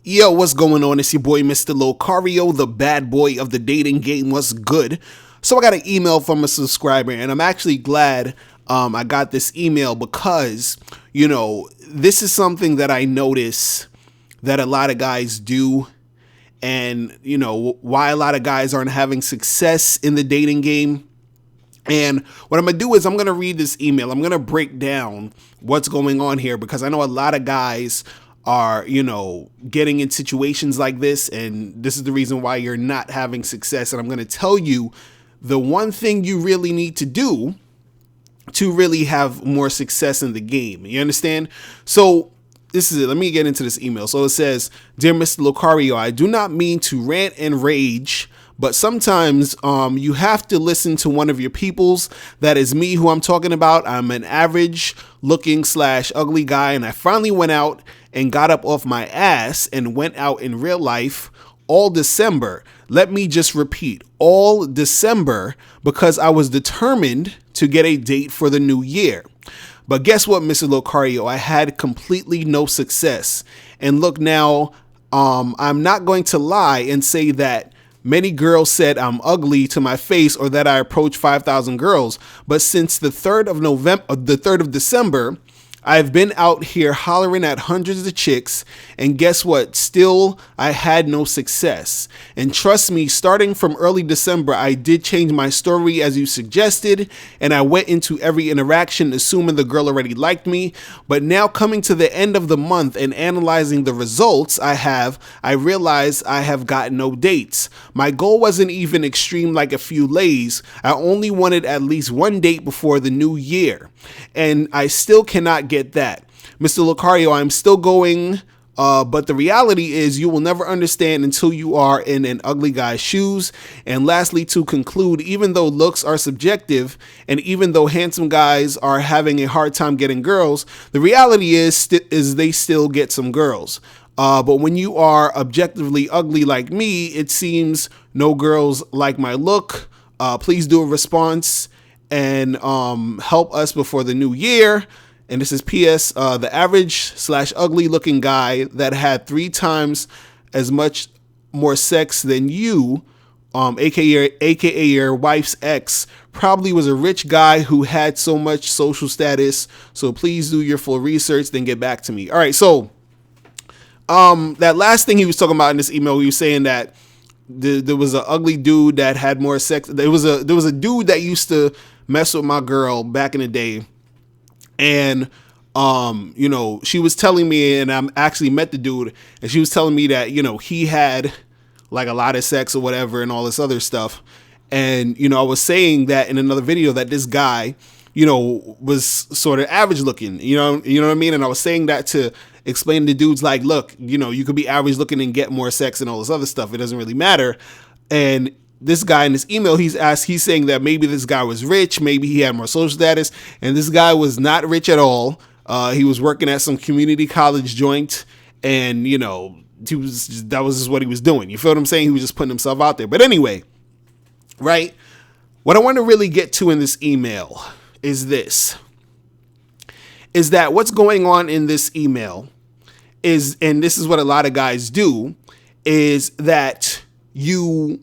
Yo, what's going on? It's your boy, Mr. Locario, the bad boy of the dating game. What's good? So I got an email from a subscriber, and I'm actually glad I got this email because, this is something that I notice that a lot of guys do, and, why a lot of guys aren't having success in the dating game. And what I'm going to do is I'm going to read this email. I'm going to break down what's going on here because I know a lot of guys are, getting in situations like this, and this is the reason why you're not having success. And I'm going to tell you the one thing you really need to do to really have more success in the game. You understand? So this is it. Let me get into this email. So it says, "Dear Mr. Locario, I do not mean to rant and rage, but sometimes you have to listen to one of your peoples. That is me who I'm talking about. I'm an average looking / ugly guy, and I finally went out and got up off my ass and went out in real life all December. Let me just repeat, all December, because I was determined to get a date for the new year. But guess what, Mr. Locario? I had completely no success. And look now, I'm not going to lie and say that many girls said I'm ugly to my face or that I approached 5,000 girls. But since the 3rd of December, I've been out here hollering at hundreds of chicks, and guess what? Still, I had no success. And trust me, starting from early December, I did change my story as you suggested, and I went into every interaction assuming the girl already liked me. But now coming to the end of the month and analyzing the results I realize I have got no dates. My goal wasn't even extreme like a few lays. I only wanted at least one date before the new year, and I still cannot get that. Mr. Locario, I'm still going, but the reality is you will never understand until you are in an ugly guy's shoes. And lastly, to conclude, even though looks are subjective and even though handsome guys are having a hard time getting girls, the reality is they still get some girls. But when you are objectively ugly like me, it seems no girls like my look. Please do a response and help us before the new year." And this is PS, the average / ugly looking guy that had 3 times as much more sex than you, aka your wife's ex, probably was a rich guy who had so much social status. So please do your full research, then get back to me. All right. So that last thing he was talking about in this email, he was saying that there was an ugly dude that had more sex. There was a dude that used to mess with my girl back in the day. And, she was telling me, and I actually met the dude, and she was telling me that, he had like a lot of sex or whatever and all this other stuff. And, I was saying that in another video that this guy, was sort of average looking, you know what I mean? And I was saying that to explain to dudes like, look, you could be average looking and get more sex and all this other stuff. It doesn't really matter. And this guy in this email, he's saying that maybe this guy was rich, maybe he had more social status, and this guy was not rich at all. He was working at some community college joint, and that was just what he was doing. You feel what I'm saying? He was just putting himself out there. But anyway, right? What I want to really get to in this email is that what's going on in this email is, and this is what a lot of guys do, is that you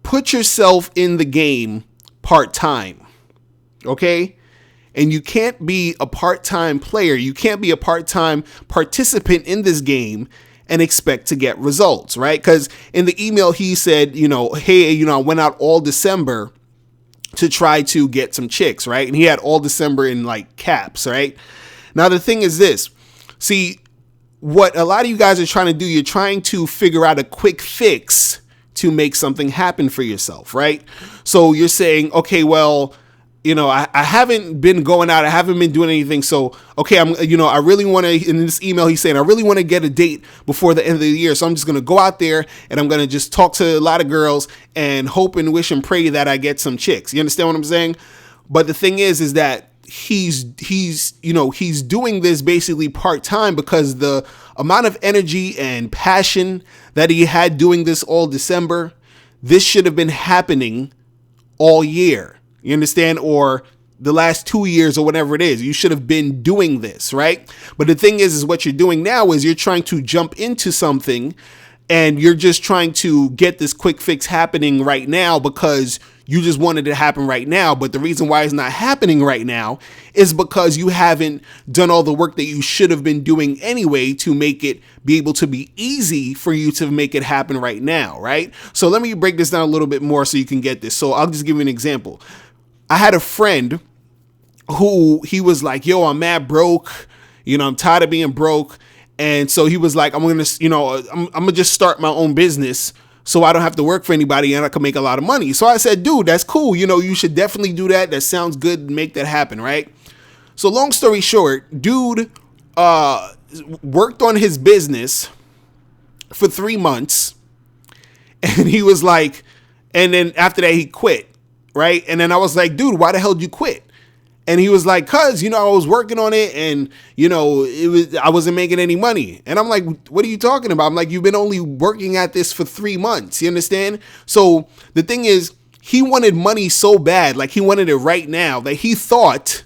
put yourself in the game part-time, okay? And you can't be a part-time player. You can't be a part-time participant in this game and expect to get results, right? Because in the email, he said, hey, I went out all December to try to get some chicks, right? And he had all December in like caps, right? Now, the thing is this. See, what a lot of you guys are trying to do, you're trying to figure out a quick fix to make something happen for yourself, right? So you're saying, okay, well, I haven't been going out. I haven't been doing anything. So, okay, I really want to, in this email, he's saying, I really want to get a date before the end of the year. So I'm just going to go out there and I'm going to just talk to a lot of girls and hope and wish and pray that I get some chicks. You understand what I'm saying? But the thing is that he's doing this basically part-time because the amount of energy and passion that he had doing this all December, this should have been happening all year. You understand? Or the last 2 years or whatever it is. You should have been doing this, right? But the thing is what you're doing now is you're trying to jump into something and you're just trying to get this quick fix happening right now because you just wanted it to happen right now. But the reason why it's not happening right now is because you haven't done all the work that you should have been doing anyway to make it be able to be easy for you to make it happen right now, right? So let me break this down a little bit more so you can get this. So I'll just give you an example. I had a friend who he was like, yo, I'm mad broke. I'm tired of being broke. And so he was like, I'm going to just start my own business so I don't have to work for anybody and I can make a lot of money. So I said, dude, that's cool. You should definitely do that. That sounds good. Make that happen. Right. So long story short, dude worked on his business for 3 months and he was like, and then after that he quit. Right. And then I was like, dude, why the hell did you quit? And he was like, cause, I was working on it and, I wasn't making any money. And I'm like, what are you talking about? I'm like, you've been only working at this for 3 months. You understand? So the thing is, he wanted money so bad, like he wanted it right now, that he thought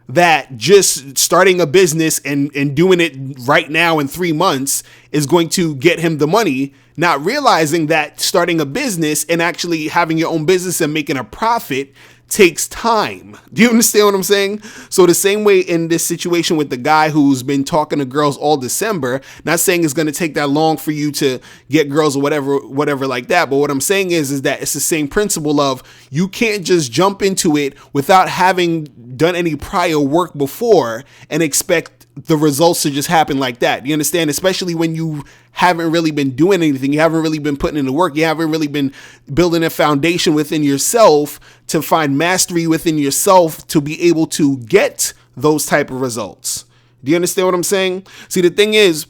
that just starting a business and doing it right now in 3 months is going to get him the money, not realizing that starting a business and actually having your own business and making a profit takes time. Do you understand what I'm saying? So the same way in this situation with the guy who's been talking to girls all December, not saying it's going to take that long for you to get girls or whatever like that. But what I'm saying is that it's the same principle of you can't just jump into it without having done any prior work before and expect the results to just happen like that. You understand? Especially when you haven't really been doing anything. You haven't really been putting in the work. You haven't really been building a foundation within yourself to find mastery within yourself to be able to get those type of results. Do you understand what I'm saying? See, the thing is,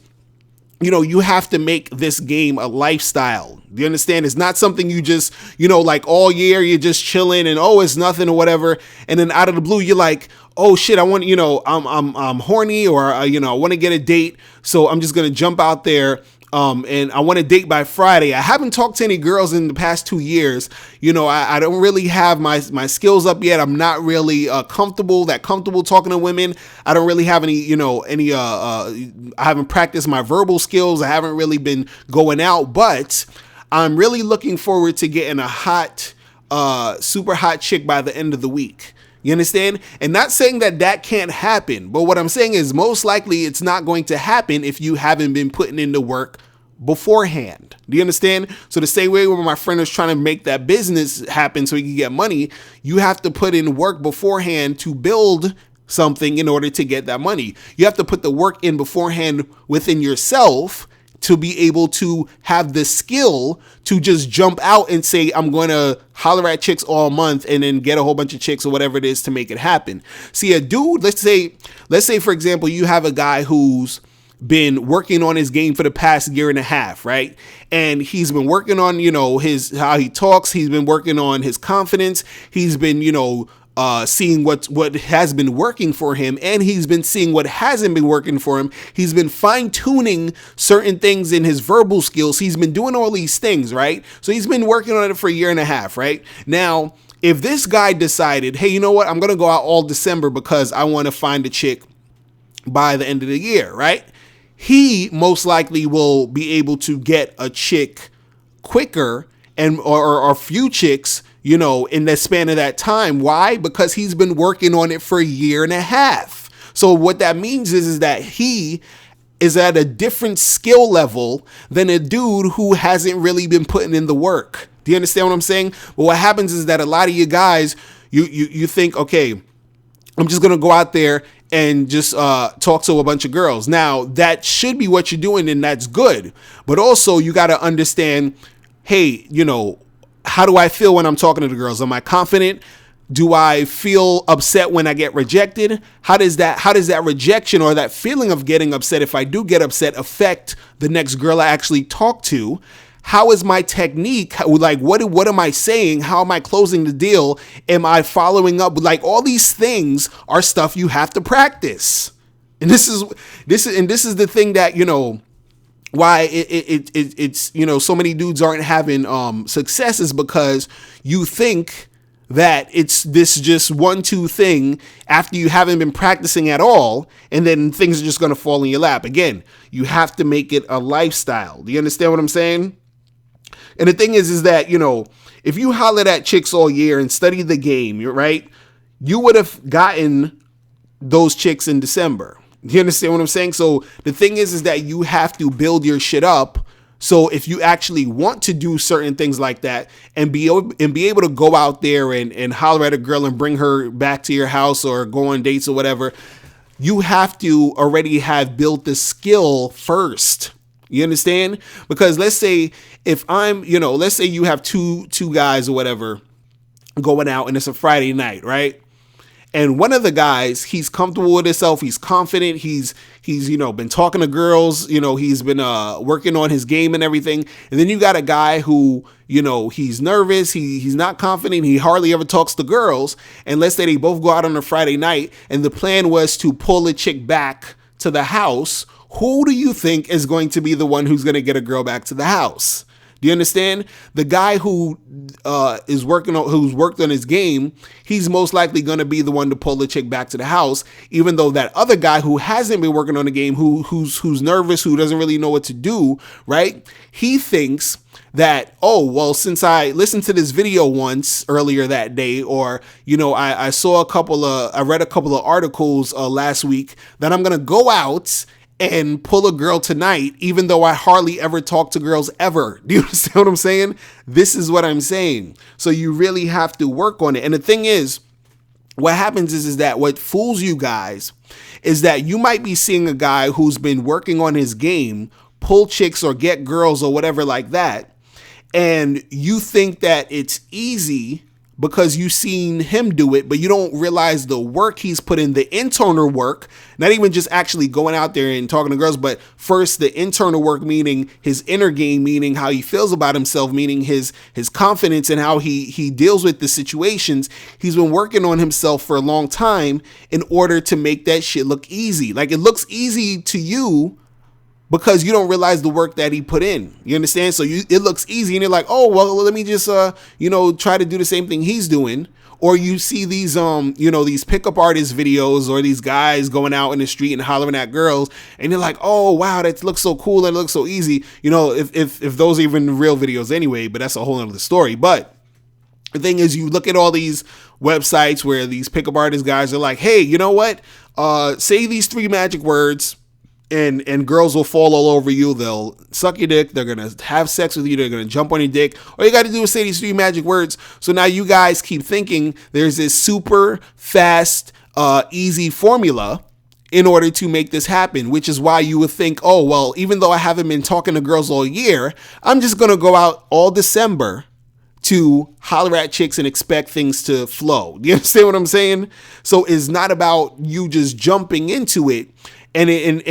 you have to make this game a lifestyle. Do you understand? It's not something you just, like all year you're just chilling and, oh, it's nothing or whatever. And then out of the blue, you're like, oh shit, I want, I'm horny or, I want to get a date. So I'm just going to jump out there. And I want to date by Friday. I haven't talked to any girls in the past 2 years. I don't really have my skills up yet. I'm not really comfortable talking to women. I don't really have any I haven't practiced my verbal skills. I haven't really been going out, but I'm really looking forward to getting a hot, super hot chick by the end of the week. You understand? And not saying that can't happen, but what I'm saying is most likely it's not going to happen if you haven't been putting in the work beforehand. Do you understand? So the same way when my friend is trying to make that business happen so he can get money, you have to put in work beforehand to build something in order to get that money. You have to put the work in beforehand within yourself to be able to have the skill to just jump out and say, I'm going to holler at chicks all month and then get a whole bunch of chicks or whatever it is to make it happen. See, a dude, let's say, for example, you have a guy who's been working on his game for the past year and a half, right? And he's been working on, how he talks. He's been working on his confidence. He's been, seeing what has been working for him, and he's been seeing what hasn't been working for him. He's been fine-tuning certain things in his verbal skills. He's been doing all these things, right? So he's been working on it for a year and a half, right? Now, if this guy decided, hey, you know what? I'm going to go out all December because I want to find a chick by the end of the year, right? He most likely will be able to get a chick quicker or a few chicks, in the span of that time. Why? Because he's been working on it for a year and a half. So what that means is that he is at a different skill level than a dude who hasn't really been putting in the work. Do you understand what I'm saying? But what happens is that a lot of you guys, you think, okay, I'm just going to go out there and just talk to a bunch of girls. Now, that should be what you're doing, and that's good. But also, you got to understand, hey, how do I feel when I'm talking to the girls? Am I confident? Do I feel upset when I get rejected? How does that rejection or that feeling of getting upset, if I do get upset, affect the next girl I actually talk to? How is my technique? Like, what am I saying? How am I closing the deal? Am I following up? Like, all these things are stuff you have to practice. And this is the thing that, why it's so many dudes aren't having success is because you think that it's this just 1-2 thing after you haven't been practicing at all, and then things are just going to fall in your lap. Again, you have to make it a lifestyle. Do you understand what I'm saying? And the thing is that, if you hollered at chicks all year and studied the game, you're right, you would have gotten those chicks in December. You understand what I'm saying? So the thing is that you have to build your shit up. So if you actually want to do certain things like that and be able to go out there and holler at a girl and bring her back to your house or go on dates or whatever, you have to already have built the skill first. You understand? Because let's say let's say you have two guys or whatever going out and it's a Friday night, right? And one of the guys, he's comfortable with himself. He's confident. He's been talking to girls. He's been working on his game and everything. And then you got a guy who, he's nervous. He's not confident. He hardly ever talks to girls. And let's say they both go out on a Friday night and the plan was to pull a chick back to the house. Who do you think is going to be the one who's going to get a girl back to the house? Do you understand? The guy who who's worked on his game, he's most likely going to be the one to pull the chick back to the house, even though that other guy who hasn't been working on the game, who's nervous, who doesn't really know what to do, right? He thinks that, since I listened to this video once earlier that day, or, I read a couple of articles last week, that I'm going to go out and pull a girl tonight, even though I hardly ever talk to girls ever. Do you understand what I'm saying? This is what I'm saying. So you really have to work on it. And the thing is, what happens is that what fools you guys is that you might be seeing a guy who's been working on his game, pull chicks or get girls or whatever like that, and you think that it's easy because you've seen him do it, but you don't realize the work he's put in, the internal work, not even just actually going out there and talking to girls, but first the internal work, meaning his inner game, meaning how he feels about himself, meaning his confidence and how he deals with the situations. He's been working on himself for a long time in order to make that shit look easy. Like, it looks easy to you because you don't realize the work that he put in. You understand? So it looks easy and you're like, oh, well, let me just, try to do the same thing he's doing. Or you see these, these pickup artist videos or these guys going out in the street and hollering at girls. And you're like, oh, wow, that looks so cool. That looks so easy. If those are even real videos anyway, but that's a whole other story. But the thing is, you look at all these websites where these pickup artist guys are like, hey, you know what? Say these 3 magic words. And girls will fall all over you. They'll suck your dick. They're going to have sex with you. They're going to jump on your dick. All you got to do is say these 3 magic words. So now you guys keep thinking there's this super fast, easy formula in order to make this happen, which is why you would think, oh, well, even though I haven't been talking to girls all year, I'm just going to go out all December to holler at chicks and expect things to flow. Do you understand what I'm saying? So it's not about you just jumping into it and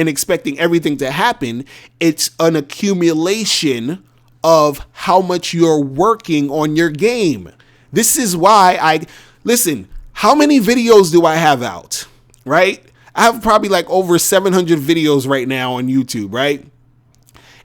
expecting everything to happen. It's an accumulation of how much you're working on your game. This is why listen, how many videos do I have out, right? I have probably like over 700 videos right now on YouTube, right?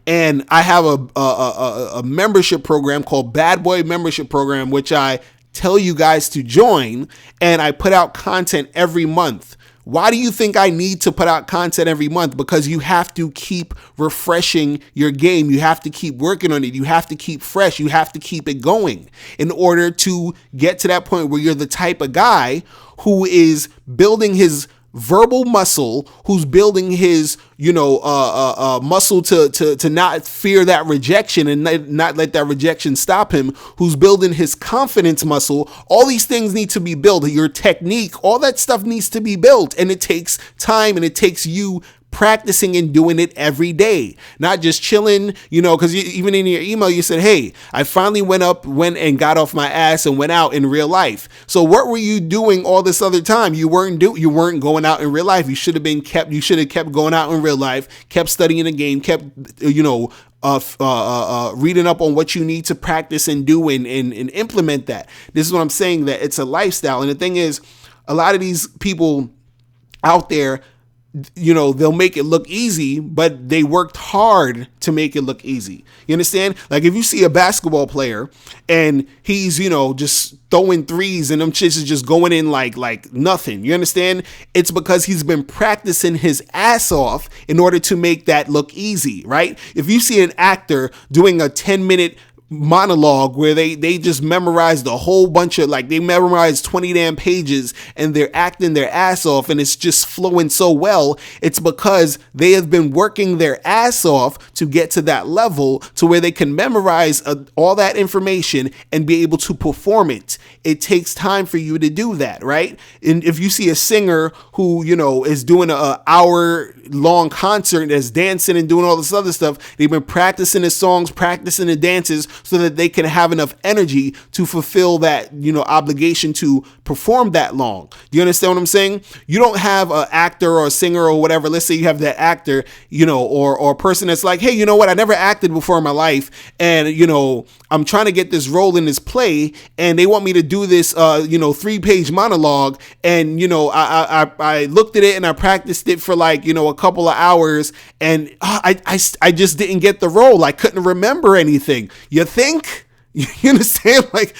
And I have a membership program called Bad Boy Membership Program, which I tell you guys to join, and I put out content every month. Why do you think I need to put out content every month? Because you have to keep refreshing your game. You have to keep working on it. You have to keep fresh. You have to keep it going in order to get to that point where you're the type of guy who is building his verbal muscle, who's building his, muscle to not fear that rejection and not let that rejection stop him, who's building his confidence muscle. All these things need to be built. Your technique, all that stuff needs to be built. And it takes time, and it takes you practicing and doing it every day, not just chilling, because even in your email, you said, hey, I finally went and got off my ass and went out in real life. So what were you doing all this other time? You weren't going out in real life. You should have kept going out in real life, kept studying the game, kept, reading up on what you need to practice and do and implement that. This is what I'm saying, that it's a lifestyle. And the thing is, a lot of these people out there, they'll make it look easy, but they worked hard to make it look easy. You understand? Like if you see a basketball player and he's, just throwing threes and them chicks is just going in like nothing. You understand? It's because he's been practicing his ass off in order to make that look easy, right? If you see an actor doing a 10-minute monologue where they just memorized a whole bunch of, like, they memorized 20 damn pages and they're acting their ass off and it's just flowing so well, it's because they have been working their ass off to get to that level to where they can memorize all that information and be able to perform it. It takes time for you to do that, right? And if you see a singer who, is doing an hour long concert that's dancing and doing all this other stuff, they've been practicing the songs, practicing the dances, so that they can have enough energy to fulfill that, obligation to perform that long. Do you understand what I'm saying? You don't have an actor or a singer or whatever. Let's say you have that actor, or a person that's like, hey, you know what? I never acted before in my life. And, I'm trying to get this role in this play and they want me to do this, 3-page monologue. And, I looked at it and I practiced it for a couple of hours and I just didn't get the role. I couldn't remember anything. You think? You understand? Like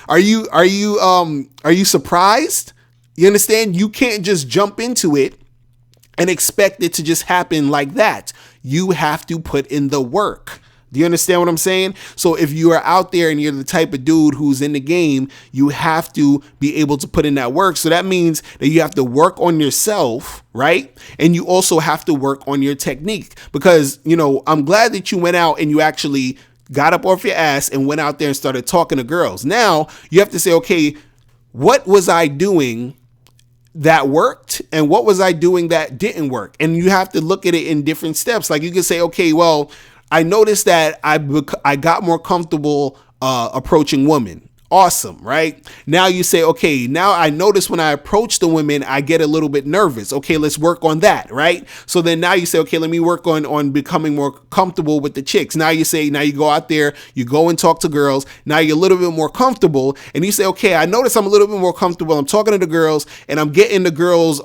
are you surprised? You understand? You can't just jump into it and expect it to just happen like that. You have to put in the work. Do you understand what I'm saying? So if you are out there and you're the type of dude who's in the game, you have to be able to put in that work. So that means that you have to work on yourself, right? And you also have to work on your technique because, I'm glad that you went out and you actually got up off your ass and went out there and started talking to girls. Now you have to say, okay, what was I doing that worked and what was I doing that didn't work? And you have to look at it in different steps. Like you can say, okay, well, I noticed that I got more comfortable approaching women. Awesome, right? Now you say, okay, now I notice when I approach the women, I get a little bit nervous. Okay, let's work on that, right? So then now you say, okay, let me work on becoming more comfortable with the chicks. Now you go out there, you go and talk to girls. Now you're a little bit more comfortable and you say, okay, I notice I'm a little bit more comfortable. I'm talking to the girls and I'm getting the girls'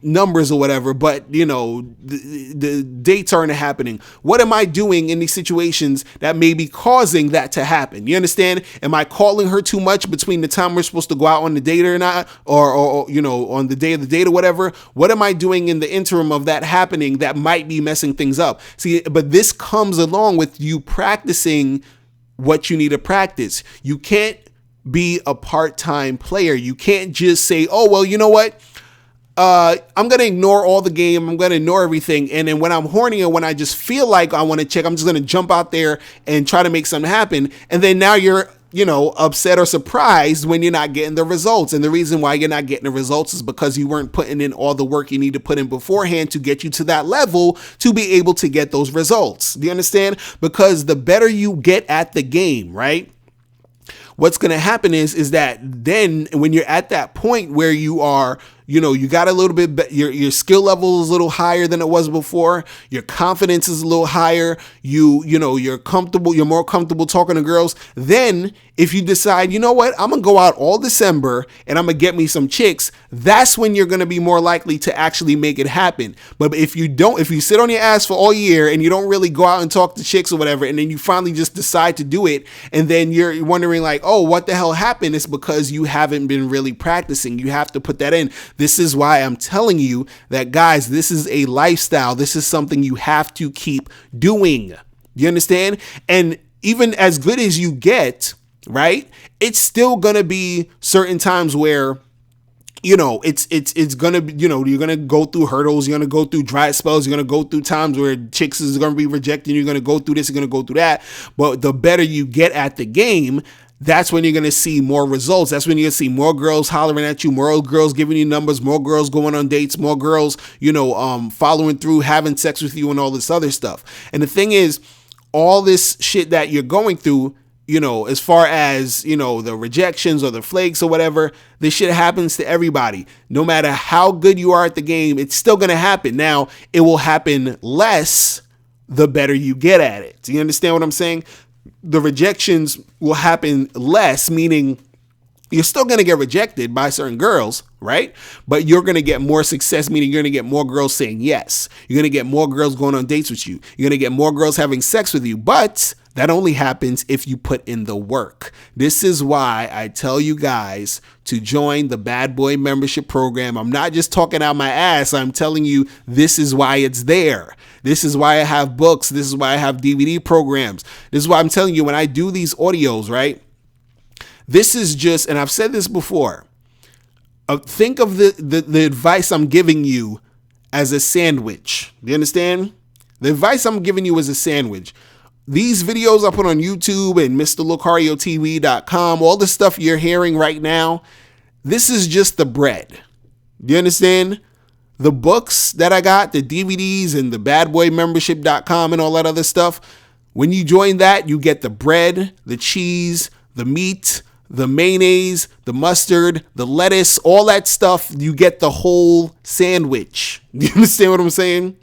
numbers or whatever, but the dates aren't happening. What am I doing in these situations that may be causing that to happen? You understand? Am I calling her too much between the time we're supposed to go out on the date or not, or on the day of the date or whatever? What am I doing in the interim of that happening that might be messing things up? See, but this comes along with you practicing what you need to practice. You can't be a part-time player. You can't just say, oh, well, you know what? I'm going to ignore all the game. I'm going to ignore everything. And then when I'm horny or when I just feel like I want to check, I'm just going to jump out there and try to make something happen. And then now you're upset or surprised when you're not getting the results. And the reason why you're not getting the results is because you weren't putting in all the work you need to put in beforehand to get you to that level to be able to get those results. Do you understand? Because the better you get at the game, right? What's going to happen is that then when you're at that point where you are, you got a little bit, your skill level is a little higher than it was before. Your confidence is a little higher. You're comfortable. You're more comfortable talking to girls. Then if you decide, you know what, I'm going to go out all December and I'm going to get me some chicks, that's when you're going to be more likely to actually make it happen. But if you sit on your ass for all year and you don't really go out and talk to chicks or whatever, and then you finally just decide to do it, and then you're wondering like, oh, what the hell happened? It's because you haven't been really practicing. You have to put that in. This is why I'm telling you that, guys, this is a lifestyle. This is something you have to keep doing. You understand? And even as good as you get, right, it's still going to be certain times where, it's going to be, you're going to go through hurdles. You're going to go through dry spells. You're going to go through times where chicks is going to be rejecting. You're going to go through this. You're going to go through that. But the better you get at the game, that's when you're going to see more results. That's when you're going to see more girls hollering at you, more girls giving you numbers, more girls going on dates, more girls, following through, having sex with you and all this other stuff. And the thing is, all this shit that you're going through, as far as, the rejections or the flakes or whatever, this shit happens to everybody. No matter how good you are at the game, it's still going to happen. Now, it will happen less the better you get at it. Do you understand what I'm saying? The rejections will happen less, meaning You're still going to get rejected by certain girls, right? But you're going to get more success, meaning you're going to get more girls saying yes. You're going to get more girls going on dates with you. You're going to get more girls having sex with you. But that only happens if you put in the work. This is why I tell you guys to join the Bad Boy Membership Program. I'm not just talking out my ass. I'm telling you, this is why it's there. This is why I have books. This is why I have DVD programs. This is why I'm telling you, when I do these audios, right? This is just, and I've said this before, think of the advice I'm giving you as a sandwich. Do you understand? The advice I'm giving you is a sandwich. These videos I put on YouTube and MrLocariotv.com, all the stuff you're hearing right now, this is just the bread. Do you understand? The books that I got, the DVDs and the badboymembership.com and all that other stuff, when you join that, you get the bread, the cheese, the meat, the mayonnaise, the mustard, the lettuce, all that stuff. You get the whole sandwich. You understand what I'm saying?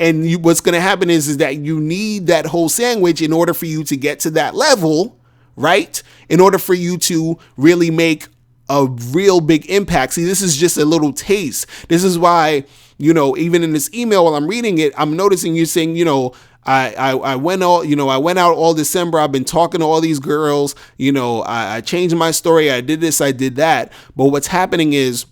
And what's going to happen is that you need that whole sandwich in order for you to get to that level, right? In order for you to really make a real big impact. See, this is just a little taste. This is why, even in this email, while I'm reading it, I'm noticing you saying, I went out all December. I've been talking to all these girls. I changed my story. I did this. I did that. But what's happening is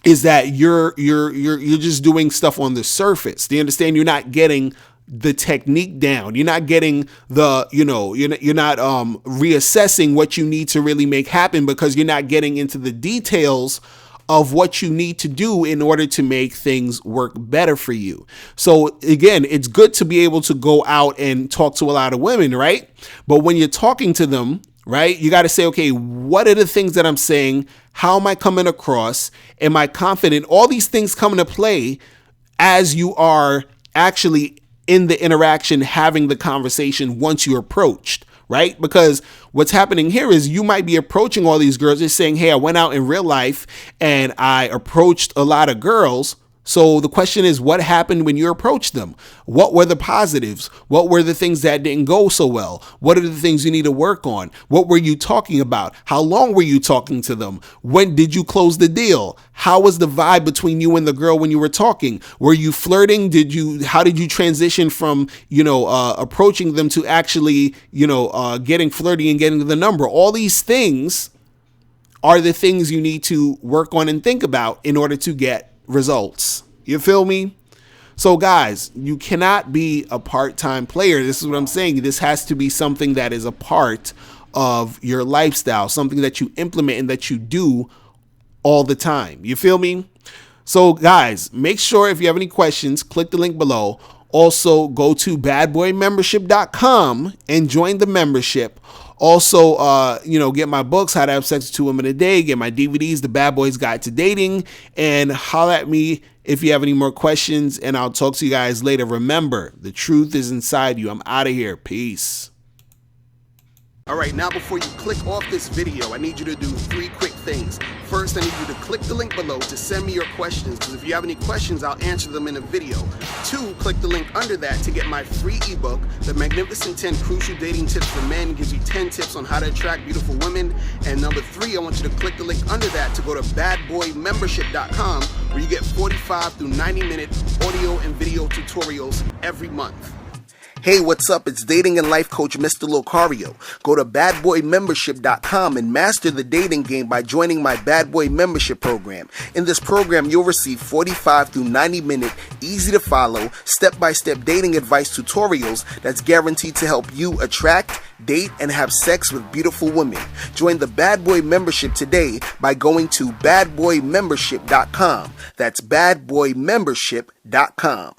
that you're just doing stuff on the surface. Do you understand? You're not getting the technique down. You're not getting you're not reassessing what you need to really make happen, because you're not getting into the details of what you need to do in order to make things work better for you. So again, it's good to be able to go out and talk to a lot of women, right? But when you're talking to them, right, you got to say, okay, what are the things that I'm saying? How am I coming across? Am I confident? All these things come into play as you are actually in the interaction, having the conversation once you're approached, right? Because what's happening here is you might be approaching all these girls just saying, hey, I went out in real life and I approached a lot of girls. So the question is, what happened when you approached them? What were the positives? What were the things that didn't go so well? What are the things you need to work on? What were you talking about? How long were you talking to them? When did you close the deal? How was the vibe between you and the girl when you were talking? Were you flirting? How did you transition from, approaching them to actually, getting flirty and getting to the number? All these things are the things you need to work on and think about in order to get results. You feel me? So guys, you cannot be a part-time player. This is what I'm saying. This has to be something that is a part of your lifestyle, something that you implement and that you do all the time. You feel me? So guys, make sure if you have any questions, click the link below. Also, go to badboymembership.com and join the membership. Also, get my books, How to Have Sex with 2 Women a Day, get my DVDs, The Bad Boys Guide to Dating, and holler at me if you have any more questions, and I'll talk to you guys later. Remember, the truth is inside you. I'm out of here. Peace. All right, now before you click off this video, I need you to do 3 quick things. First, I need you to click the link below to send me your questions, because if you have any questions, I'll answer them in a video. 2, click the link under that to get my free ebook, The Magnificent 10 Crucial Dating Tips for Men. It gives you 10 tips on how to attract beautiful women. And number 3, I want you to click the link under that to go to badboymembership.com, where you get 45 through 90-minute audio and video tutorials every month. Hey, what's up? It's dating and life coach Mr. Locario. Go to badboymembership.com and master the dating game by joining my Bad Boy Membership program. In this program, you'll receive 45 through 90-minute, easy to follow, step-by-step dating advice tutorials that's guaranteed to help you attract, date, and have sex with beautiful women. Join the Bad Boy Membership today by going to badboymembership.com. That's badboymembership.com.